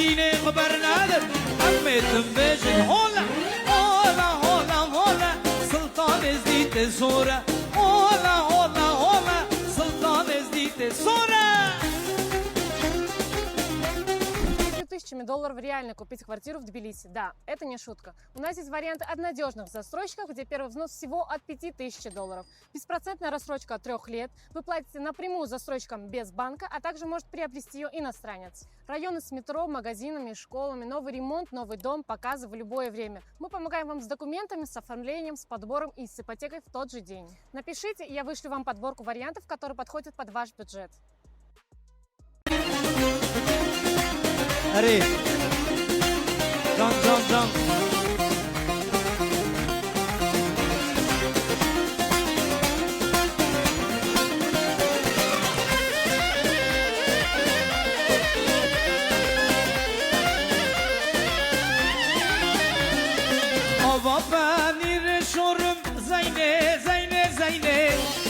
سینه خبر ندار همتون بجن هولا هولا هولا هولا سلطان ازدیت زوره هولا هولا هولا سلطان ازدیت زوره. Тысячами долларов реально купить квартиру в Тбилиси. Да, это не шутка. У нас есть варианты от надежных застройщиков, где первый взнос всего от 5000 долларов. Беспроцентная рассрочка от 3 лет. Вы платите напрямую застройщикам без банка, а также может приобрести ее иностранец. Районы с метро, магазинами, школами, новый ремонт, новый дом, показы в любое время. Мы помогаем вам с документами, с оформлением, с подбором и с ипотекой в тот же день. Напишите, и я вышлю вам подборку вариантов, которые подходят под ваш бюджет. Hadi. Can can can. Ava benir şorum zeyne zeyne zeyne